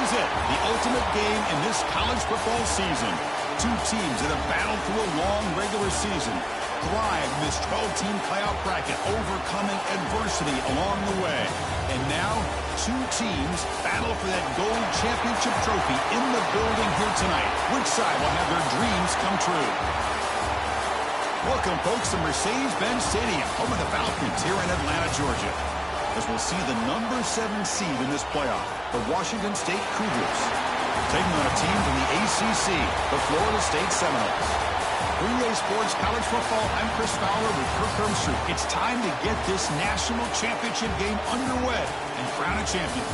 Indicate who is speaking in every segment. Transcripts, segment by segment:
Speaker 1: is it, the ultimate game in this college football season. Two teams that have battled through a long regular season, thrived in this 12-team playoff bracket, overcoming adversity along the way. And now, two teams battle for that gold championship trophy in the building here tonight. Which side will have their dreams come true? Welcome, folks, to Mercedes-Benz Stadium, home of the Falcons here in Atlanta, Georgia, as we'll see the number 7 seed in this playoff, the Washington State Cougars, taking on a team from the ACC, the Florida State Seminoles. 3A Sports College Football, I'm Chris Fowler with Kirk Hermstreet. It's time to get this national championship game underway and crown a champion.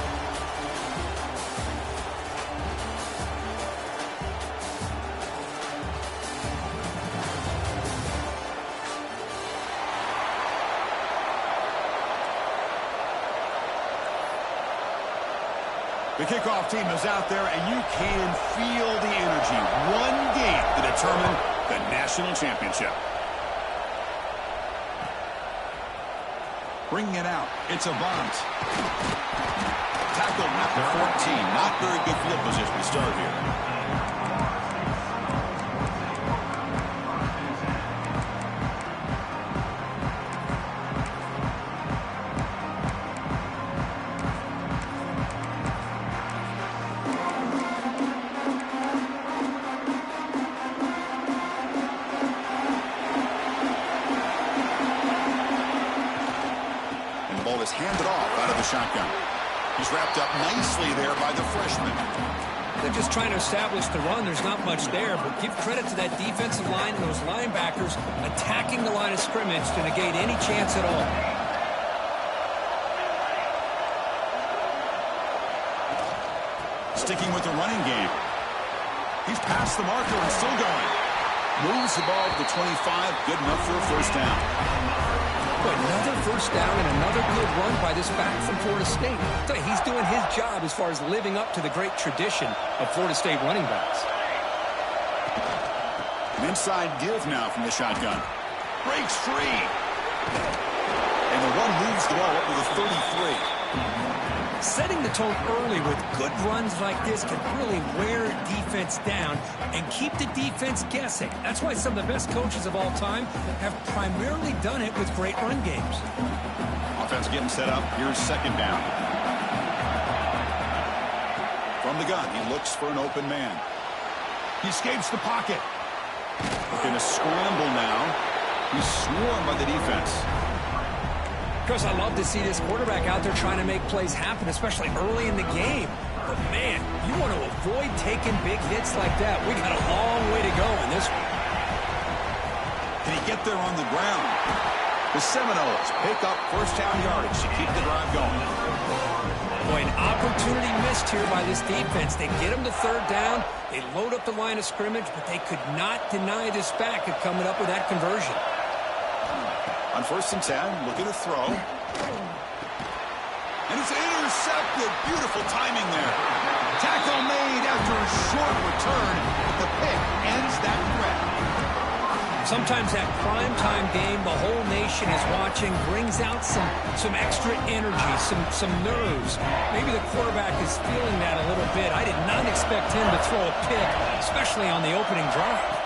Speaker 1: The kickoff team is out there, and you can feel the energy. One game to determine the national championship. Bringing it out. It's a bunt. Tackled at the 14. Not very good field position to start here. Is handed off out of the shotgun. He's wrapped up nicely there by the freshman.
Speaker 2: They're just trying to establish the run. There's not much there, but give credit to that defensive line and those linebackers attacking the line of scrimmage to negate any chance at all.
Speaker 1: Sticking with the running game. He's past the marker and still going. Moves the ball to the 25. Good enough for a first down.
Speaker 2: But another first down and another good run by this back from Florida State. I tell you, he's doing his job as far as living up to the great tradition of Florida State running backs.
Speaker 1: An inside give now from the shotgun. Breaks free. And the one moves the ball up to the 33.
Speaker 2: Setting the tone early with good runs like this can really wear defense down and keep the defense guessing. That's why some of the best coaches of all time have primarily done it with great run games.
Speaker 1: Offense getting set up. Here's second down. From the gun, he looks for an open man. He escapes the pocket. In a scramble now. He's swarmed by the defense.
Speaker 2: Chris, I love to see this quarterback out there trying to make plays happen, especially early in the game. But, man, you want to avoid taking big hits like that. We got a long way to go in this one.
Speaker 1: Can he get there on the ground? The Seminoles pick up first down yardage to keep the drive going.
Speaker 2: Boy, an opportunity missed here by this defense. They get him to third down. They load up the line of scrimmage, but they could not deny this back of coming up with that conversion.
Speaker 1: On 1st and 10, looking to throw. And it's intercepted. Beautiful timing there. Tackle made after a short return, but the pick ends that threat.
Speaker 2: Sometimes that primetime game the whole nation is watching brings out some extra energy, some nerves. Maybe the quarterback is feeling that a little bit. I did not expect him to throw a pick, especially on the opening drive.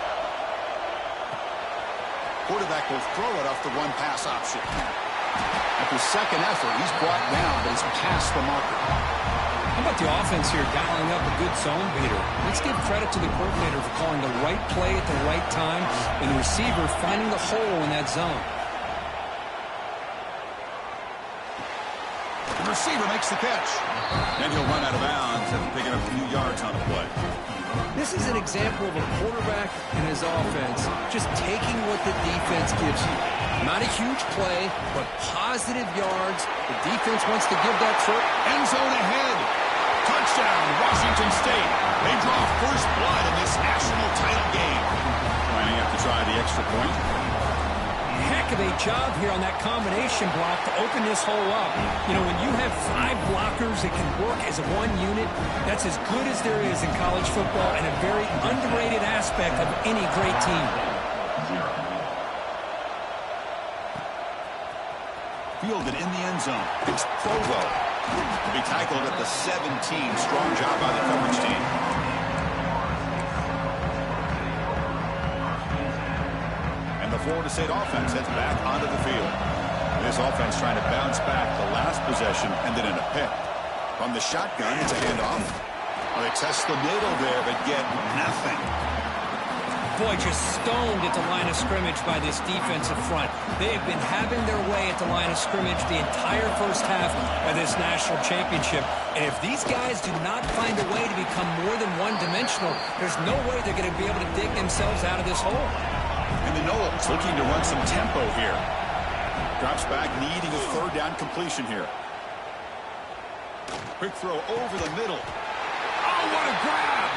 Speaker 1: Quarterback will throw it off the one-pass option. After second effort, he's brought down, but he's past the marker.
Speaker 2: How about the offense here dialing up a good zone beater? Let's give credit to the coordinator for calling the right play at the right time and the receiver finding the hole in that zone.
Speaker 1: The receiver makes the catch. Then he'll run out of bounds after picking up a few yards on the play.
Speaker 2: This is an example of a quarterback and his offense just taking what the defense gives you. Not a huge play, but positive yards. The defense wants to give that throw.
Speaker 1: End zone ahead. Touchdown, Washington State. They draw first blood in this national title game. Lining up to try the extra point.
Speaker 2: Heck of a job here on that combination block to open this hole up. You know, when you have 5 blockers that can work as one unit, that's as good as there is in college football and a very underrated aspect of any great team.
Speaker 1: Fielded in the end zone. It's Provo. To be tackled at the 17. Strong job by the coverage team. And the Florida State offense heads back onto the field. This offense trying to bounce back. The last possession ended in a pick. From the shotgun, it's a handoff. Well, they test the middle there, but get nothing.
Speaker 2: Boy, just stoned at the line of scrimmage by this defensive front. They have been having their way at the line of scrimmage the entire first half of this national championship. And if these guys do not find a way to become more than one-dimensional, there's no way they're going to be able to dig themselves out of this hole.
Speaker 1: And the Noles looking to run some tempo here. Drops back, needing a third down completion here. Quick throw over the middle. Oh, what a grab!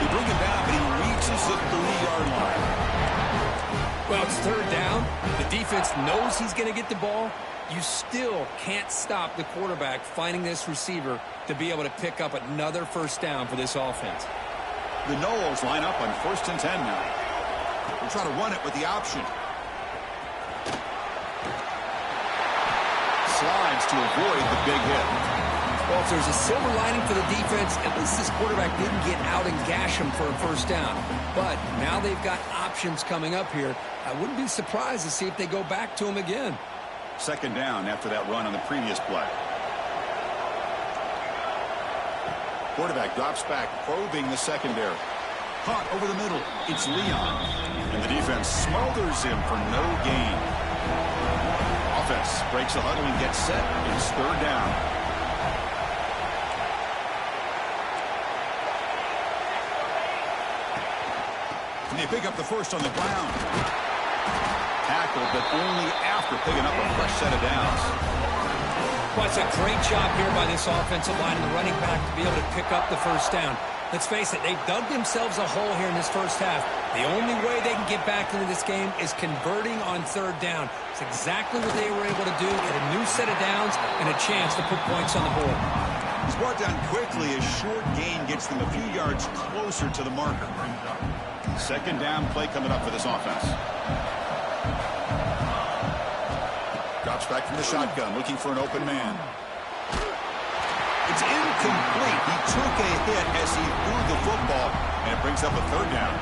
Speaker 1: They bring him down, but he reaches the 3-yard line.
Speaker 2: Well, it's third down. The defense knows he's going to get the ball. You still can't stop the quarterback finding this receiver to be able to pick up another first down for this offense.
Speaker 1: The Noles line up on 1st and 10 now. We'll try to run it with the option. Slides to avoid the big hit.
Speaker 2: Well, if there's a silver lining for the defense, at least this quarterback didn't get out and gash him for a first down. But now they've got options coming up here. I wouldn't be surprised to see if they go back to him again.
Speaker 1: Second down after that run on the previous play. Quarterback drops back, probing the secondary. Caught over the middle. It's Leon. And the defense smothers him for no gain. Offense breaks the huddle and gets set. It's third down. And they pick up the first on the ground. Tackled, but only after picking up a fresh set of downs.
Speaker 2: Well, it's a great job here by this offensive line and the running back to be able to pick up the first down. Let's face it, they've dug themselves a hole here in this first half. The only way they can get back into this game is converting on third down. It's exactly what they were able to do, get a new set of downs and a chance to put points on the board.
Speaker 1: He's brought down quickly. A short gain gets them a few yards closer to the marker. Second down play coming up for this offense. Drops back from the shotgun, looking for an open man. It's incomplete. He took a hit as he threw the football, and it brings up a third down.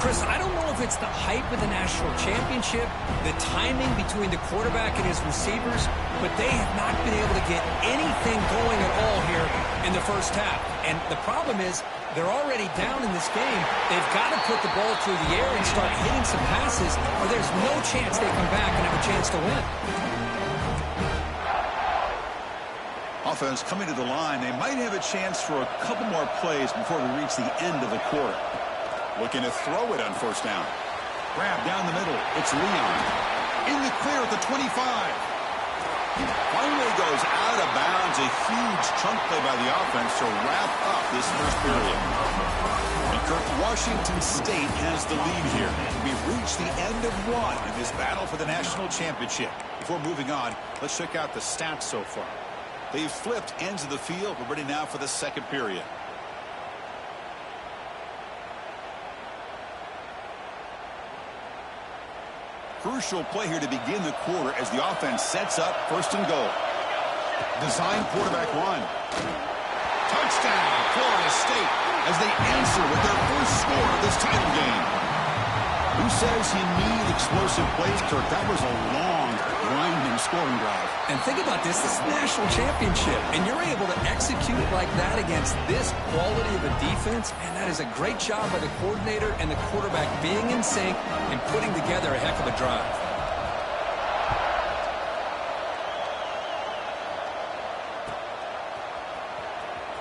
Speaker 2: Chris, I don't know if it's the hype of the national championship, the timing between the quarterback and his receivers, but they have not been able to get anything going at all here in the first half. And the problem is they're already down in this game. They've got to put the ball through the air and start hitting some passes, or there's no chance they come back and have a chance to win.
Speaker 1: Offense coming to the line. They might have a chance for a couple more plays before we reach the end of the quarter. Looking to throw it on first down. Grab down the middle. It's Leon. In the clear at the 25. Finally goes out of bounds. A huge chunk play by the offense to wrap up this first period. And Kirk, Washington State has the lead here. We've reached the end of one in this battle for the national championship. Before moving on, let's check out the stats so far. They've flipped ends of the field. We're ready now for the second period. Crucial play here to begin the quarter as the offense sets up first and goal. Design quarterback run. Touchdown, Florida State, as they answer with their first score of this title game. Who says you need explosive plays, Kirk? That was a long, grinding scoring drive.
Speaker 2: And think about this. This is the national championship, and you're able to execute like that against this quality of a defense, and that is a great job by the coordinator and the quarterback being in sync and putting together a heck of a drive.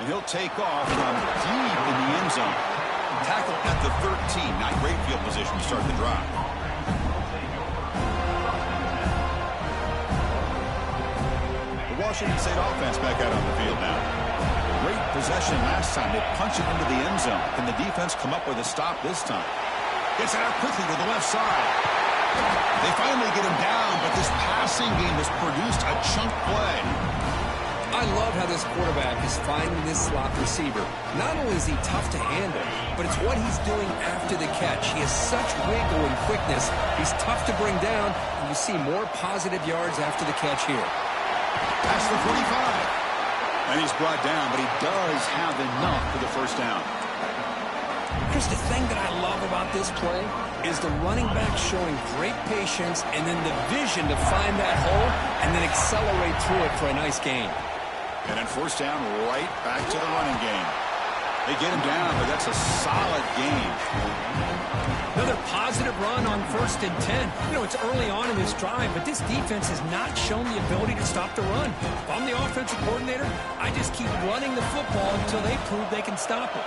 Speaker 1: And he'll take off from deep in the end zone. Tackle at the 13. Not great field position to start the drive. The Washington State offense back out on the field now. Great possession last time. They punch it into the end zone. Can the defense come up with a stop this time? Gets it out quickly to the left side. They finally get him down, but this passing game has produced a chunk play.
Speaker 2: I love how this quarterback is finding this slot receiver. Not only is he tough to handle, but it's what he's doing after the catch. He has such wiggle and quickness. He's tough to bring down, and you see more positive yards after the catch here.
Speaker 1: Past the 45. And he's brought down, but he does have enough for the first down.
Speaker 2: Chris, the thing that I love about this play is the running back showing great patience and then the vision to find that hole and then accelerate through it for a nice gain.
Speaker 1: And then first down, right back to the running game. They get him down, but that's a solid gain.
Speaker 2: Another positive run on 1st and 10. You know, it's early on in this drive, but this defense has not shown the ability to stop the run. If I'm the offensive coordinator, I just keep running the football until they prove they can stop it.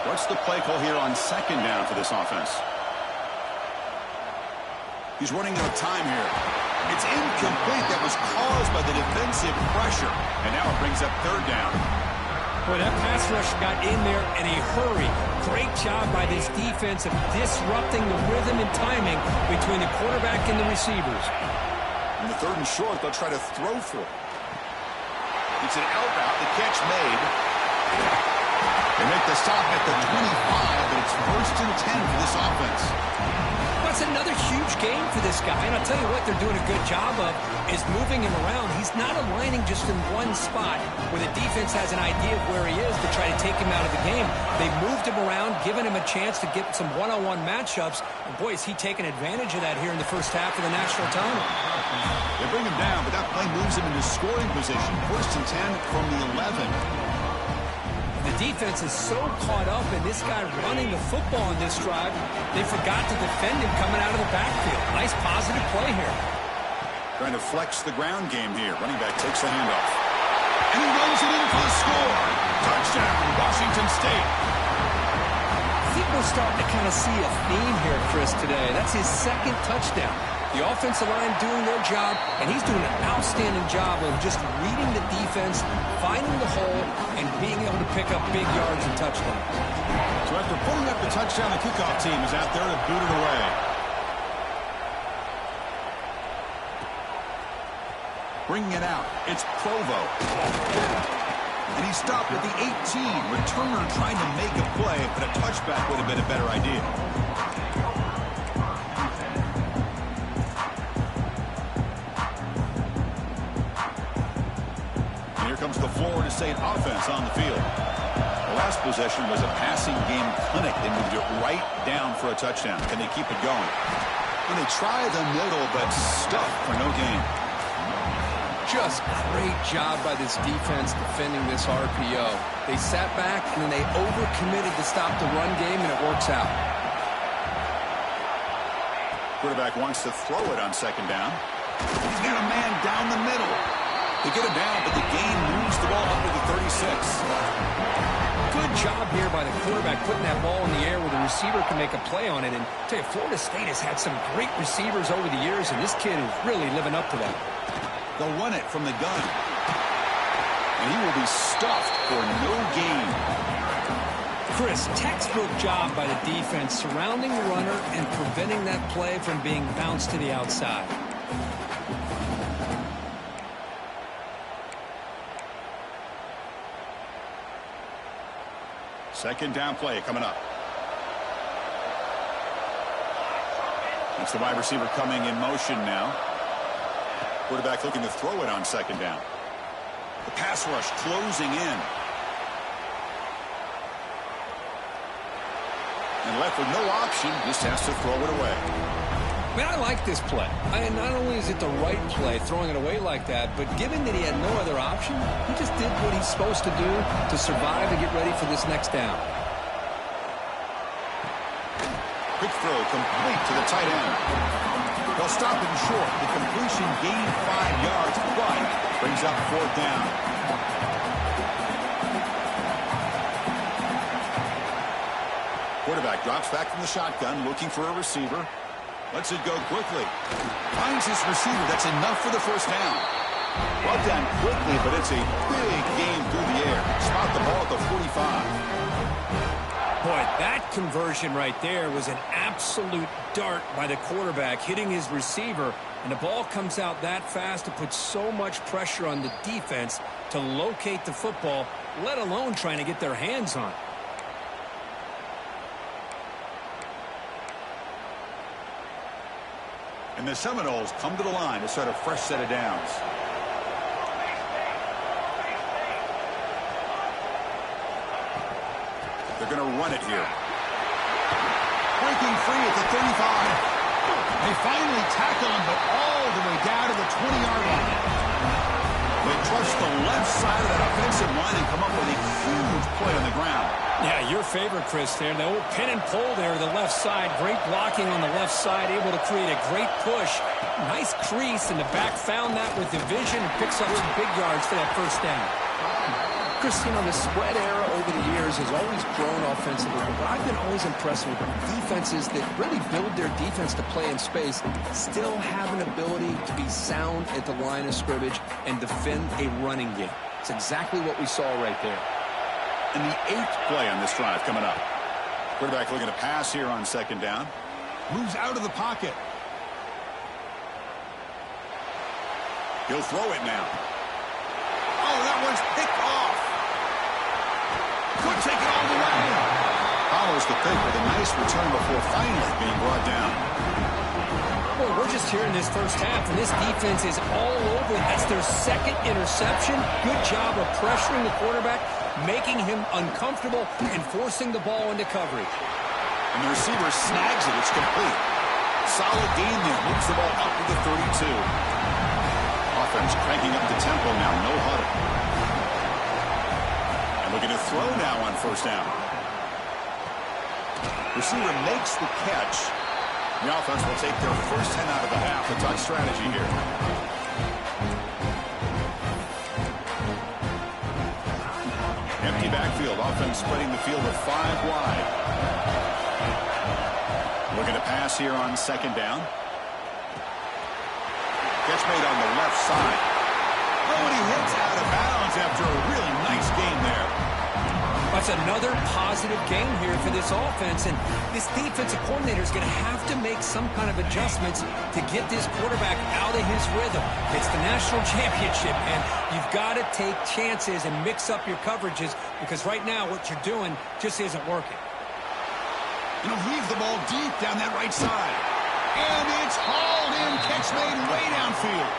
Speaker 1: What's the play call here on 2nd down for this offense? He's running out of time here. It's incomplete. That was caused by the defensive pressure. And now it brings up 3rd down.
Speaker 2: Boy, that pass rush got in there in a hurry. Great job by this defense of disrupting the rhythm and timing between the quarterback and the receivers.
Speaker 1: In the 3rd and short, they'll try to throw for it. It's an out route. The catch made. They make the stop at the 25, but it's 1st and 10 for this offense.
Speaker 2: That's another huge game for this guy. And I'll tell you what they're doing a good job of is moving him around. He's not aligning just in one spot where the defense has an idea of where he is to try to take him out of the game. They've moved him around, given him a chance to get some one-on-one matchups. And boy, is he taking advantage of that here in the first half of the national title.
Speaker 1: They bring him down, but that play moves him into scoring position. 1st and 10 from the 11.
Speaker 2: The defense is so caught up in this guy running the football in this drive, they forgot to defend him coming out of the backfield. Nice positive play here.
Speaker 1: Trying to flex the ground game here. Running back takes the handoff. And he runs it in for the score. Touchdown, Washington State.
Speaker 2: I think we're starting to kind of see a theme here, Chris, today. That's his 2nd touchdown. The offensive line doing their job, and he's doing an outstanding job of just reading the defense, finding the hole, and being able to pick up big yards and touchdowns.
Speaker 1: So after pulling up the touchdown, the kickoff team is out there to boot it away. Bringing it out, it's Provo. And he stopped at the 18. Returner trying to make a play, but a touchback would have been a better idea. Comes the Florida State offense on the field. The last possession was a passing game clinic. They moved it right down for a touchdown. Can they keep it going? And they try the middle, but stuffed for no gain.
Speaker 2: Just great job by this defense defending this RPO. They sat back and then they overcommitted to stop the run game, and it works out.
Speaker 1: Quarterback wants to throw it on 2nd down. He's got a man down the middle. They get him down, but the gain moves the ball up to the 36.
Speaker 2: Good job here by the quarterback putting that ball in the air where the receiver can make a play on it. And I tell you, Florida State has had some great receivers over the years, and this kid is really living up to that.
Speaker 1: They'll run it from the gun. And he will be stuffed for no gain.
Speaker 2: Chris, textbook job by the defense surrounding the runner and preventing that play from being bounced to the outside.
Speaker 1: Second down play coming up. It's the wide receiver coming in motion now. Quarterback looking to throw it on 2nd down. The pass rush closing in. And left with no option, just has to throw it away.
Speaker 2: Man, I like this play. Not only is it the right play, throwing it away like that, but given that he had no other option, he just did what he's supposed to do to survive and get ready for this next down.
Speaker 1: Quick throw complete to the tight end. They'll stop him short. The completion gained 5 yards, but brings up 4th down. Quarterback drops back from the shotgun, looking for a receiver. Lets it go quickly. Finds his receiver. That's enough for the first down. Brought down quickly, but it's a big gain through the air. Spot the ball at the 45.
Speaker 2: Boy, that conversion right there was an absolute dart by the quarterback, hitting his receiver, and the ball comes out that fast to put so much pressure on the defense to locate the football, let alone trying to get their hands on it.
Speaker 1: And the Seminoles come to the line to start a fresh set of downs. they're going to run it here. Breaking free at the 35. They finally tackle him, but all the way down to the 20-yard line. They trust the left side of that offensive line and come up with a huge play on the ground.
Speaker 2: Yeah, your favorite, Chris, there. The old pin and pull there, the left side. Great blocking on the left side, able to create a great push. Nice crease, and the back found that with the vision and picks up some big yards for that first down.
Speaker 3: Chris, you know, the spread era over the years has always grown offensively, but I've been always impressed with defenses that really build their defense to play in space, still have an ability to be sound at the line of scrimmage and defend a running game. It's exactly what we saw right there.
Speaker 1: And the 8th play on this drive coming up. Quarterback looking to pass here on second down. Moves out of the pocket. He'll throw it now. Oh, that one's picked off. Could take it all the way. Follows the pick with a nice return before finally being brought down.
Speaker 2: Well, we're just here in this first half, and this defense is all over it. That's their second interception. Good job of pressuring the quarterback, making him uncomfortable, and forcing the ball into coverage.
Speaker 1: And the receiver snags it. It's complete. Solid gain there. Moves the ball up to the 32. Offense cranking up the tempo now. No huddle. And looking to throw now on first down. Receiver makes the catch. The offense will take their first 10 out of the half. A touch strategy here. Empty backfield. Offense spreading the field with 5 wide. Looking to pass here on second down. Catch made on the left side. Oh, and he hits out of bounds after a really nice game there.
Speaker 2: That's another positive game here for this offense, and this defensive coordinator is going to have to make some kind of adjustments to get this quarterback out of his rhythm. It's the national championship, and you've got to take chances and mix up your coverages, because right now what you're doing just isn't working.
Speaker 1: And he'll leave the ball deep down that right side. And it's hauled in. Catch made way downfield.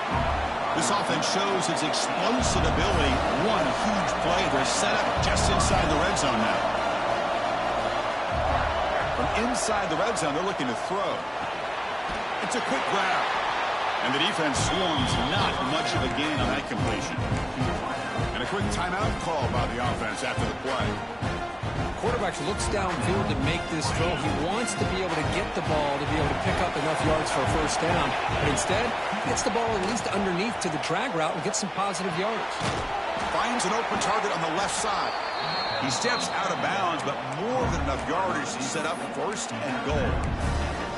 Speaker 1: This offense shows its explosive ability. One huge play. They're set up just inside the red zone now. From inside the red zone, they're looking to throw. It's a quick grab. And the defense swarms not much of a gain on that completion. And a quick timeout call by the offense after the play.
Speaker 2: Quarterback looks downfield to make this throw. He wants to be able to get the ball to be able to pick up enough yards for a first down. But instead, he gets the ball at least underneath to the drag route and gets some positive yards.
Speaker 1: Finds an open target on the left side. He steps out of bounds, but more than enough yardage to set up first and goal.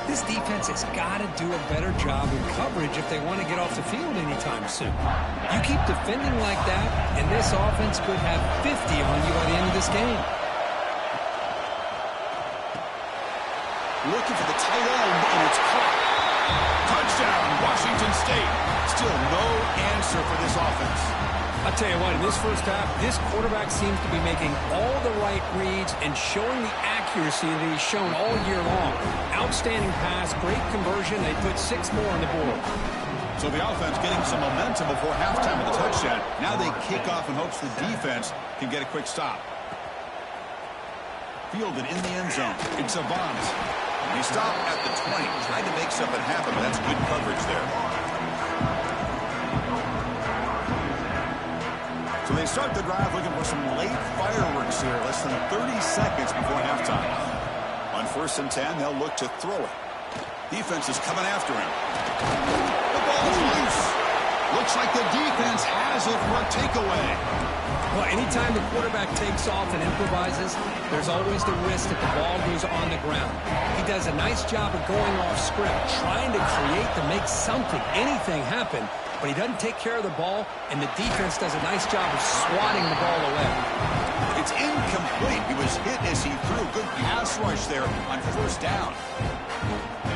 Speaker 2: This defense has got to do a better job in coverage if they want to get off the field anytime soon. You keep defending like that, and this offense could have 50 on you by the end of this game.
Speaker 1: Looking for the tight end, and it's caught. Touchdown, Washington State. Still no answer for this offense.
Speaker 2: I'll tell you what, in this first half, this quarterback seems to be making all the right reads and showing the accuracy that he's shown all year long. Outstanding pass, great conversion. They put 6 more on the board.
Speaker 1: So the offense getting some momentum before halftime with the touchdown. Now they kick off in hopes the defense can get a quick stop. Fielded in the end zone. It's Avant. They stop at the 20. Trying to make something happen, but that's good coverage there. So they start the drive looking for some late fireworks here. Less than 30 seconds before halftime. On 1st and 10, they'll look to throw it. Defense is coming after him. The ball's loose. Looks like the defense has it for a takeaway.
Speaker 2: Well, anytime the quarterback takes off and improvises, there's always the risk that the ball goes on the ground. He does a nice job of going off script, trying to create to make something, anything happen, but he doesn't take care of the ball, and the defense does a nice job of swatting the ball away.
Speaker 1: It's incomplete. He was hit as he threw. Good pass rush there on first down.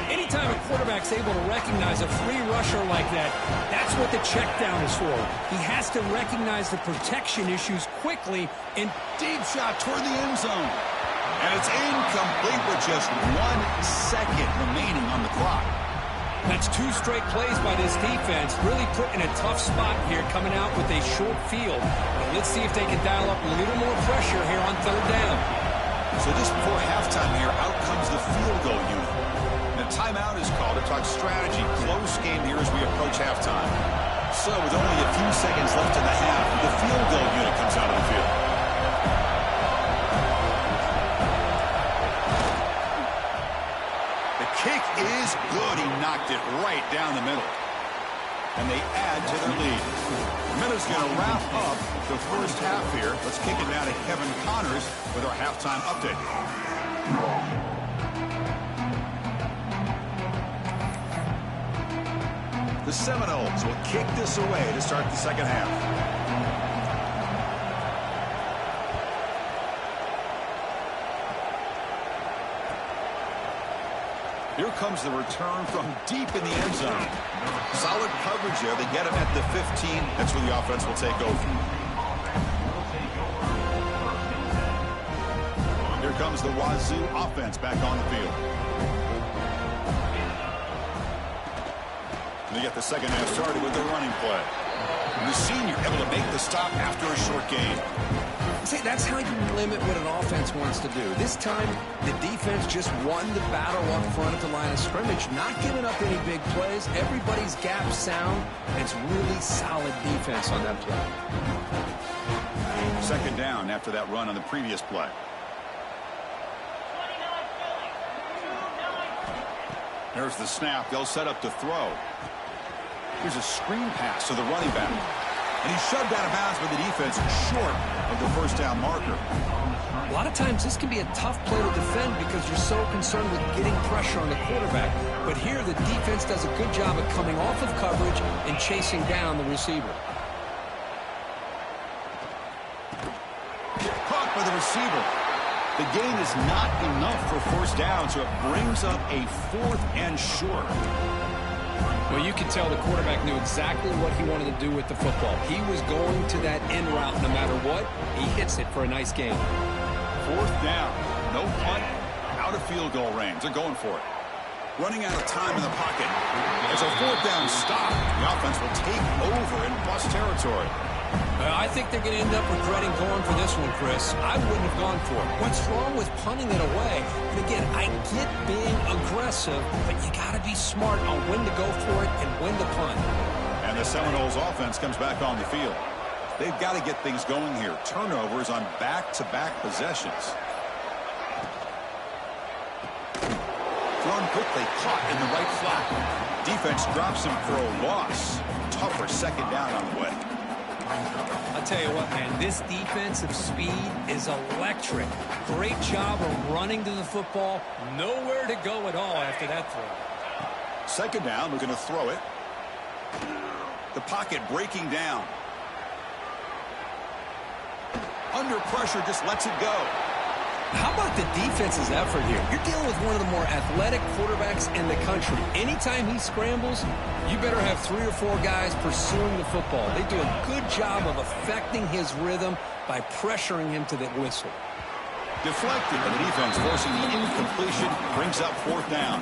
Speaker 2: Anytime a quarterback's able to recognize a free rusher like that, that's what the check down is for. He has to recognize the protection issues quickly, and
Speaker 1: Deep shot toward the end zone. And it's incomplete with just 1 second remaining on the clock.
Speaker 2: That's 2 straight plays by this defense, really put in a tough spot here coming out with a short field. But let's see if they can dial up a little more pressure here on 3rd down.
Speaker 1: So just before halftime here, out comes the field goal unit. And a timeout is called to talk strategy. Close game here as we approach halftime. So with only a few seconds left in the half, the field goal unit comes out of the field. The kick is good. He knocked it right down the middle. And they add to their lead. Miller's going to wrap up the first half here. Let's kick it now to Kevin Connors with our halftime update. The Seminoles will kick this away to start the second half. Here comes the return from deep in the end zone. Solid coverage there. They get him at the 15. That's where the offense will take over. Here comes the Wazzu offense back on the field. They get the second half started with the running play. And the senior able to make the stop after a short gain.
Speaker 3: See, that's how you limit what an offense wants to do. This time, the defense just won the battle up front at the line of scrimmage, not giving up any big plays. Everybody's gap sound, and it's really solid defense on that play.
Speaker 1: Second down after that run on the previous play. There's the snap. They'll set up to throw. Here's a screen pass to the running back. And he's shoved out of bounds by the defense short of the first down marker.
Speaker 3: A lot of times this can be a tough play to defend because you're so concerned with getting pressure on the quarterback. But here the defense does a good job of coming off of coverage and chasing down the receiver.
Speaker 1: Caught by the receiver. The gain is not enough for first down, so it brings up a 4th and short.
Speaker 2: Well, you can tell the quarterback knew exactly what he wanted to do with the football. He was going to that end route no matter what. He hits it for a nice gain.
Speaker 1: 4th down. No punt. Out of field goal range. They're going for it. Running out of time in the pocket. It's a 4th down stop. The offense will take over in plus territory.
Speaker 2: I think they're going to end up regretting going for this one, Chris. I wouldn't have gone for it. What's wrong with punting it away? And again, I get being aggressive, but you got to be smart on when to go for it and when to punt.
Speaker 1: And the Seminoles offense comes back on the field. They've got to get things going here. Turnovers on back-to-back possessions. Thrown quickly, caught in the right flat. Defense drops him for a loss. Tougher second down on the way.
Speaker 2: I'll tell you what, man, this defensive speed is electric. Great job of running to the football. Nowhere to go at all after that throw.
Speaker 1: Second down, we're going to throw it. The pocket breaking down. Under pressure, just lets it go.
Speaker 3: How about the defense's effort here? You're dealing with one of the more athletic quarterbacks in the country. Anytime he scrambles, you better have 3 or 4 guys pursuing the football. They do a good job of affecting his rhythm by pressuring him to the whistle.
Speaker 1: Deflected by the defense, forcing the incompletion, brings up 4th down.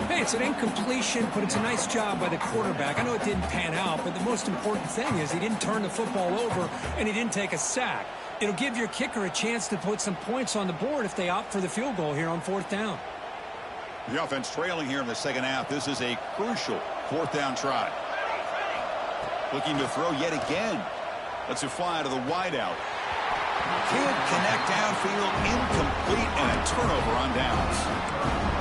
Speaker 2: Hey, it's an incompletion, but it's a nice job by the quarterback. I know it didn't pan out, but the most important thing is he didn't turn the football over and he didn't take a sack. It'll give your kicker a chance to put some points on the board if they opt for the field goal here on 4th down.
Speaker 1: The offense trailing here in the second half. This is a crucial 4th down try. Looking to throw yet again. Lets it fly to the wideout. Can't connect downfield, incomplete, and a turnover on downs.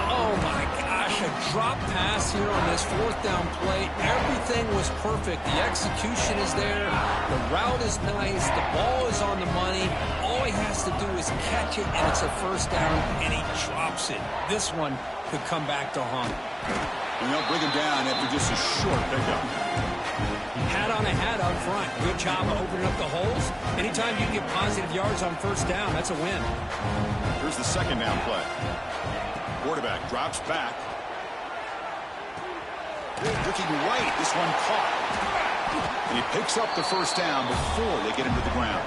Speaker 2: Oh, my gosh, a drop pass here on this 4th down play. Everything was perfect. The execution is there. The route is nice. The ball is on the money. All he has to do is catch it, and it's a 1st down, and he drops it. This one could come back to haunt.
Speaker 1: And they'll bring him down after just a short pickup.
Speaker 2: Hat on a hat up front. Good job of opening up the holes. Anytime you get positive yards on 1st down, that's a win.
Speaker 1: Here's the second down play. Quarterback drops back. Looking right, this one caught. And he picks up the 1st down before they get him to the ground.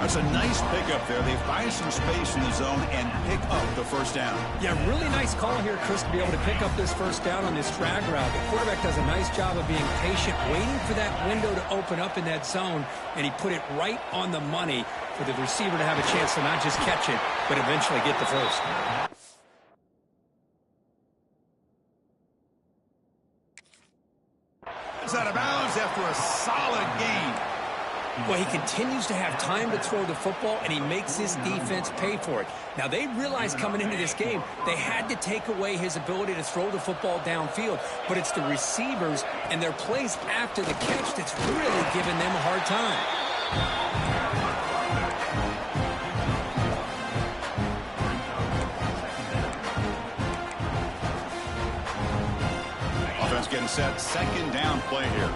Speaker 1: That's a nice pickup there. They find some space in the zone and pick up the 1st down.
Speaker 2: Yeah, really nice call here, Chris, to be able to pick up this 1st down on this drag route. The quarterback does a nice job of being patient, waiting for that window to open up in that zone, and he put it right on the money. for the receiver to have a chance to not just catch it, but eventually get the first.
Speaker 1: It's out of bounds after a solid gain.
Speaker 2: Well, he continues to have time to throw the football, and he makes this defense pay for it. Now, they realized coming into this game they had to take away his ability to throw the football downfield, but it's the receivers and their plays after the catch that's really giving them a hard time.
Speaker 1: Offense getting set. Second down play here.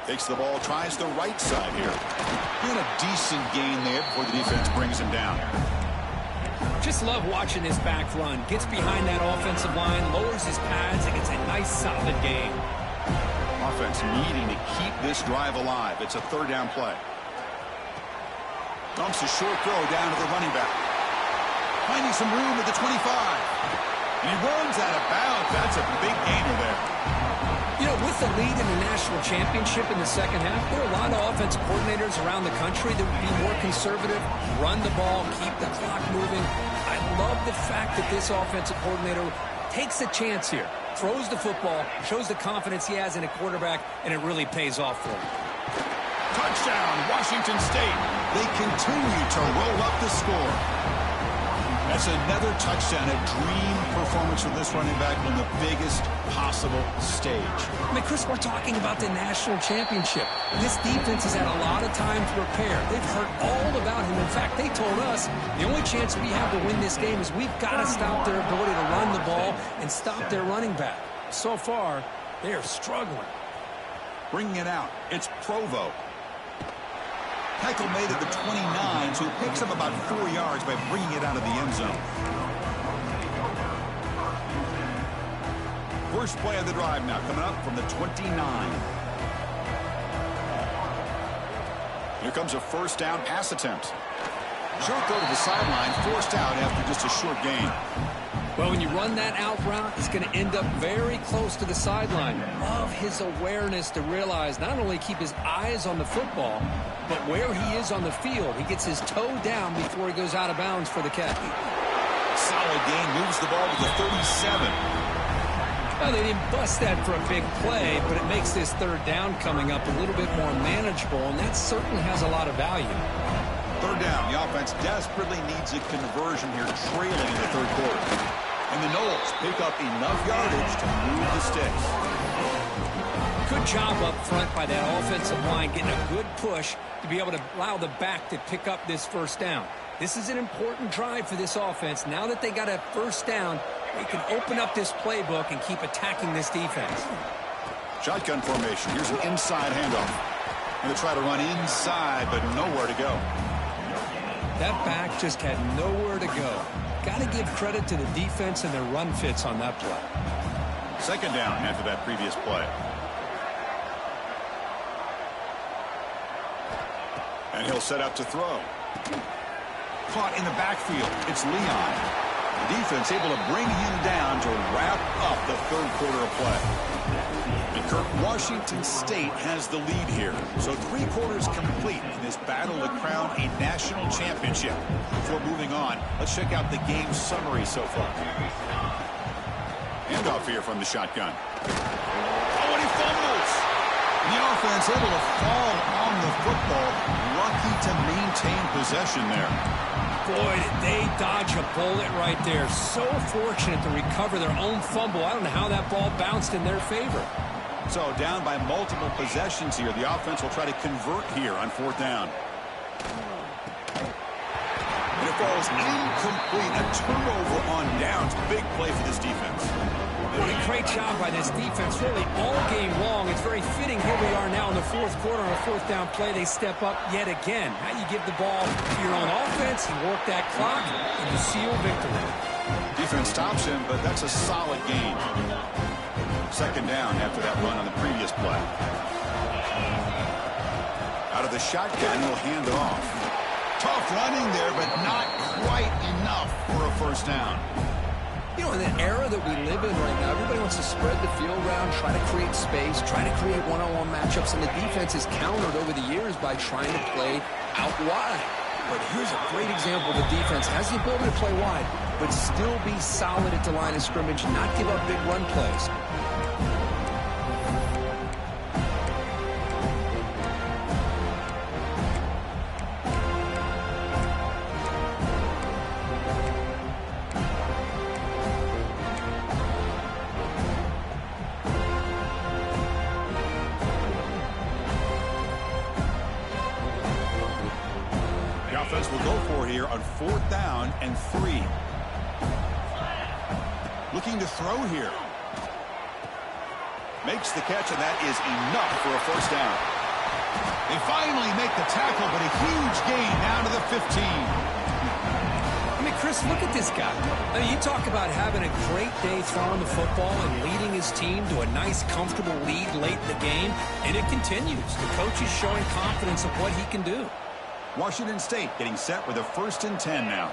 Speaker 1: Takes the ball, tries the right side here. And a decent gain there before the defense brings him down.
Speaker 2: Just love watching this back run. Gets behind that offensive line, lowers his pads, and gets a nice solid gain.
Speaker 1: Offense needing to keep this drive alive. It's a third down play. Dumps a short throw down to the running back. Finding some room at the 25. And he runs out of bounds. That's a big gainer there.
Speaker 2: You know, with the lead in the national championship in the second half, there are a lot of offensive coordinators around the country that would be more conservative, run the ball, keep the clock moving. I love the fact that this offensive coordinator takes a chance here, throws the football, shows the confidence he has in a quarterback, and it really pays off for him.
Speaker 1: Touchdown, Washington State. They continue to roll up the score. That's another touchdown, a dream performance from this running back on the biggest possible stage.
Speaker 2: I mean, Chris, we're talking about the national championship. This defense has had a lot of time to prepare. They've heard all about him. In fact, they told us the only chance we have to win this game is we've got to stop their ability to run the ball and stop their running back. So far, they are struggling.
Speaker 1: Bringing it out, it's Provo. Tackle made at the 29, so he picks up about 4 yards by bringing it out of the end zone. First play of the drive now coming up from the 29. Here comes a first down pass attempt. Short throw to the sideline, forced out after just a short gain.
Speaker 2: Well, when you run that out route, it's going to end up very close to the sideline. Love his awareness to realize not only keep his eyes on the football, but where he is on the field. He gets his toe down before he goes out of bounds for the catch.
Speaker 1: Solid gain, moves the ball to the 37.
Speaker 2: Well, they didn't bust that for a big play, but it makes this third down coming up a little bit more manageable, and that certainly has a lot of value.
Speaker 1: Third down, the offense desperately needs a conversion here, trailing in the third quarter. And the Noles pick up enough yardage to move the sticks.
Speaker 2: Good job up front by that offensive line, getting a good push to be able to allow the back to pick up this first down. This is an important drive for this offense. Now that they got a first down, they can open up this playbook and keep attacking this defense.
Speaker 1: Shotgun formation. Here's an inside handoff. Going to try to run inside, but nowhere to go.
Speaker 2: That back just had nowhere to go. Got to give credit to the defense and their run fits on that play.
Speaker 1: Second down after that previous play. And he'll set up to throw. Caught in the backfield. It's Leon. The defense able to bring him down to wrap up the third quarter of play. And Kirk, Washington State has the lead here. So 3 quarters complete in this battle to crown a national championship. Before moving on, let's check out the game summary so far. Handoff here from the shotgun. Oh, and he fumbles. The offense able to fall on the football. Lucky to maintain possession there.
Speaker 2: Boy, did they dodge a bullet right there. So fortunate to recover their own fumble. I don't know how that ball bounced in their favor.
Speaker 1: So down by multiple possessions here. The offense will try to convert here on fourth down. And it falls incomplete. A turnover on downs. Big play for this defense.
Speaker 2: What a great job by this defense really all game long. It's very fitting. Here we are now in the fourth quarter on a fourth down play. They step up yet again. Now you give the ball to your own offense. You work that clock, and you seal victory.
Speaker 1: Defense stops him, but that's a solid gain. Second down after that run on the previous play. Out of the shotgun, he'll hand it off. Tough running there, but not quite enough for a first down.
Speaker 3: You know, in the era that we live in right now, everybody wants to spread the field around, try to create space, try to create one-on-one matchups, and the defense is countered over the years by trying to play out wide. But here's a great example. The defense has the ability to play wide, but still be solid at the line of scrimmage, not give up big run plays.
Speaker 1: Offense will go for here on 4th down and 3. Looking to throw here. Makes the catch, and that is enough for a 1st down. They finally make the tackle, but a huge gain down to the 15.
Speaker 2: I mean, Chris, look at this guy. I mean, you talk about having a great day throwing the football and leading his team to a nice, comfortable lead late in the game, and it continues. The coach is showing confidence of what he can do.
Speaker 1: Washington State getting set with a 1st and 10 now.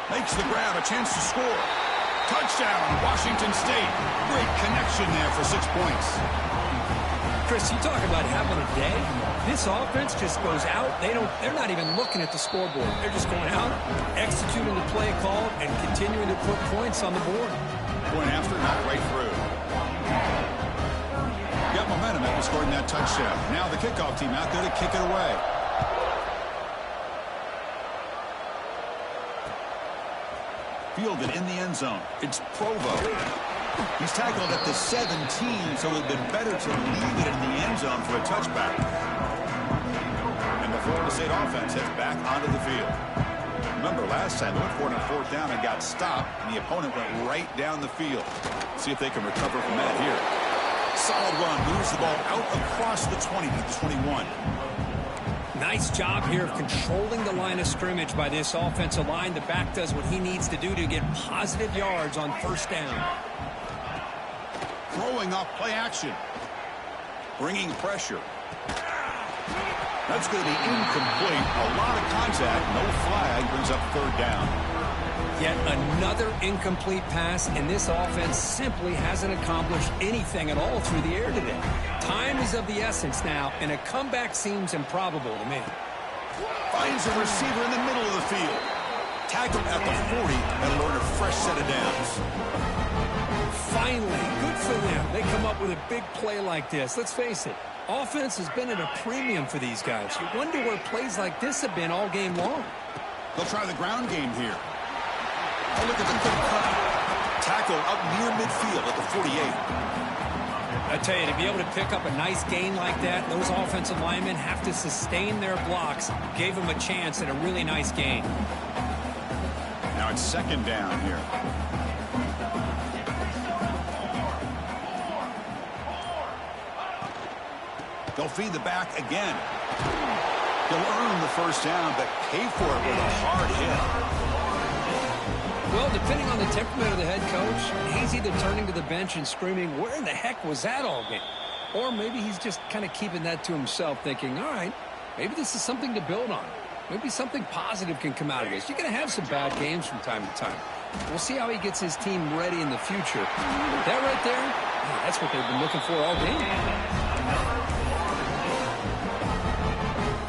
Speaker 1: Makes the grab, a chance to score. Touchdown, Washington State. Great connection there for 6 points.
Speaker 2: Chris, you talk about having a day. This offense just goes out. They're not even looking at the scoreboard. They're just going out, executing the play call, and continuing to put points on the board.
Speaker 1: Going after, not right through. Got momentum after scoring that touchdown. Now the kickoff team out there to kick it away. Fielded in the end zone. It's Provo. He's tackled at the 17, so it would have been better to leave it in the end zone for a touchback. And the Florida State offense heads back onto the field. Remember, last time they went for it on 4th down and got stopped, and the opponent went right down the field. See if they can recover from that here. Solid run, moves the ball out across the 20 to the 21.
Speaker 2: Nice job here of controlling the line of scrimmage by this offensive line. The back does what he needs to do to get positive yards on 1st down.
Speaker 1: Throwing off play action. Bringing pressure. That's going to be incomplete. A lot of contact, no flag, brings up 3rd down.
Speaker 2: Yet another incomplete pass, and this offense simply hasn't accomplished anything at all through the air today. Time is of the essence now, and a comeback seems improbable to me.
Speaker 1: Finds a receiver in the middle of the field. Tackled at the 40 and learn a fresh set of downs.
Speaker 2: Finally, good for them. They come up with a big play like this. Let's face it, offense has been at a premium for these guys. You wonder where plays like this have been all game long.
Speaker 1: They'll try the ground game here. Oh, look at the quick cut. Tackle up near midfield at the 48.
Speaker 2: I tell you, to be able to pick up a nice gain like that, those offensive linemen have to sustain their blocks. Gave them a chance at a really nice gain.
Speaker 1: Now it's 2nd down here. They'll feed the back again. They'll earn the 1st down, but pay for it with a hard hit.
Speaker 2: Well, depending on the temperament of the head coach, he's either turning to the bench and screaming, where in the heck was that all game? Or maybe he's just kind of keeping that to himself, thinking, all right, maybe this is something to build on. Maybe something positive can come out of this. You're going to have some bad games from time to time. We'll see how he gets his team ready in the future. That right there, that's what they've been looking for all game.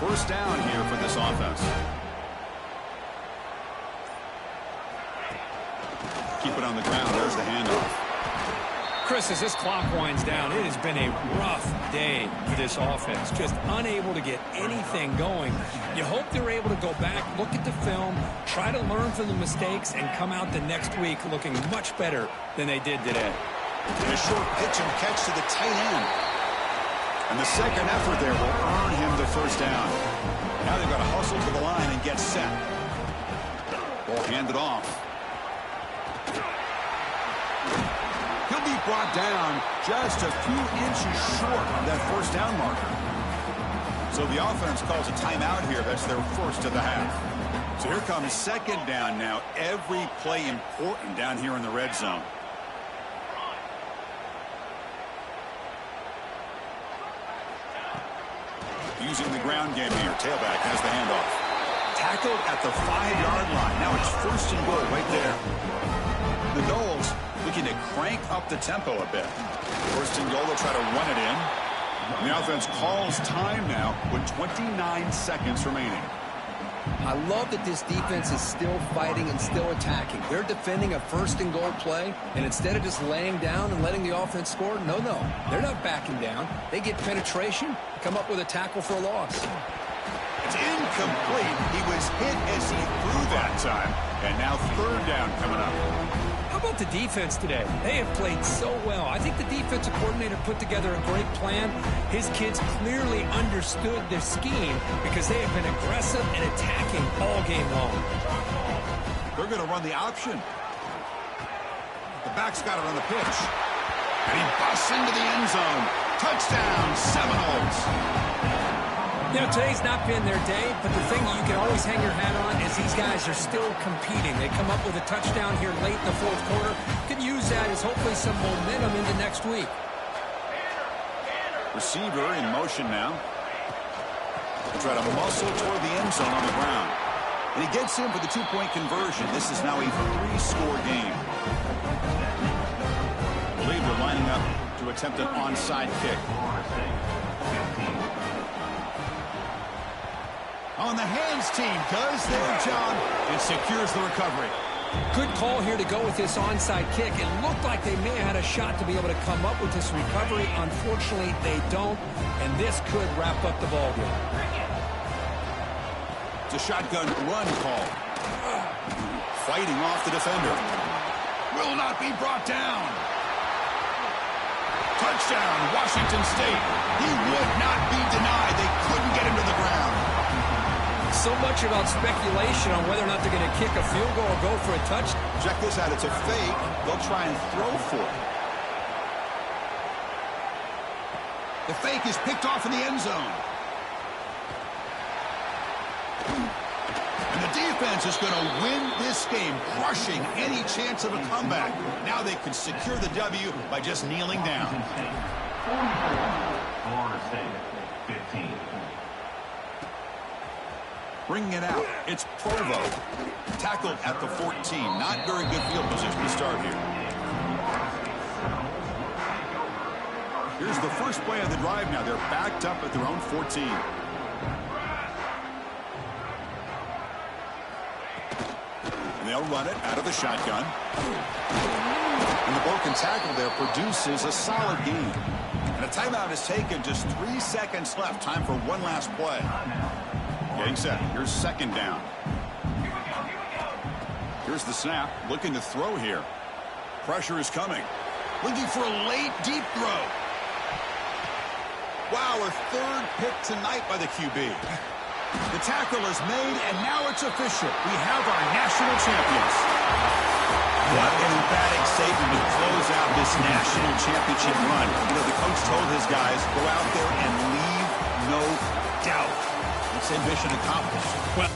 Speaker 1: 1st down here for this offense. Keep it on the ground. There's the handoff.
Speaker 2: Chris, as this clock winds down, it has been a rough day for this offense. Just unable to get anything going. You hope they're able to go back, look at the film, try to learn from the mistakes, and come out the next week looking much better than they did today.
Speaker 1: And a short pitch and catch to the tight end. And the second effort there will earn him the 1st down. Now they've got to hustle to the line and get set. Ball handed off. He'll be brought down just a few inches short of that 1st down marker. So the offense calls a timeout here. That's their 1st of the half. So here comes 2nd down now. Every play important down here in the red zone. Using the ground game here. Tailback has the handoff. Tackled at the 5-yard line. Now it's 1st and goal right there. The Noles looking to crank up the tempo a bit. 1st and goal, they'll try to run it in. And the offense calls time now with 29 seconds remaining.
Speaker 3: I love that this defense is still fighting and still attacking. They're defending a 1st and goal play, and instead of just laying down and letting the offense score, no, they're not backing down. They get penetration, come up with a tackle for a loss.
Speaker 1: It's incomplete. He was hit as he threw that time, and now 3rd down coming up.
Speaker 2: How about the defense today? They have played so well. I think the defensive coordinator put together a great plan. His kids clearly understood their scheme because they have been aggressive and attacking all game long.
Speaker 1: They're going to run the option. The back's got it on the pitch. And he busts into the end zone. Touchdown, Seminoles.
Speaker 2: You know, today's not been their day, but the thing you can always hang your hat on is these guys are still competing. They come up with a touchdown here late in the 4th quarter. Can use that as hopefully some momentum into next week.
Speaker 1: Receiver in motion now. They try to muscle toward the end zone on the ground. And he gets in for the 2-point conversion. This is now a 3-score game. I believe they're lining up to attempt an onside kick. On the hands team does their job and secures the recovery.
Speaker 2: Good call here to go with this onside kick. It looked like they may have had a shot to be able to come up with this recovery. Unfortunately, they don't, and this could wrap up the ball game.
Speaker 1: It's a shotgun run call. Fighting off the defender. Will not be brought down. Touchdown, Washington State. He would not be denied. They couldn't get him to the ground.
Speaker 2: So much about speculation on whether or not they're going to kick a field goal or go for a touchdown.
Speaker 1: Check this out. It's a fake. They'll try and throw for it. The fake is picked off in the end zone. And the defense is going to win this game, crushing any chance of a comeback. Now they can secure the W by just kneeling down.
Speaker 4: Florida State, 15.
Speaker 1: Bringing it out, it's Provo. Tackled at the 14. Not very good field position to start here. Here's the first play of the drive now. They're backed up at their own 14. And they'll run it out of the shotgun. And the broken tackle there produces a solid gain. And a timeout is taken. Just 3 seconds left. Time for one last play. Getting set. Here's 2nd down. Here's the snap. Looking to throw here. Pressure is coming. Looking for a late, deep throw. Wow, a 3rd pick tonight by the QB. The tackle is made, and now it's official. We have our national champions. What an emphatic statement to close out this national championship run. You know, the coach told his guys, go out there and leave no doubt. It's a mission accomplished.
Speaker 2: Well,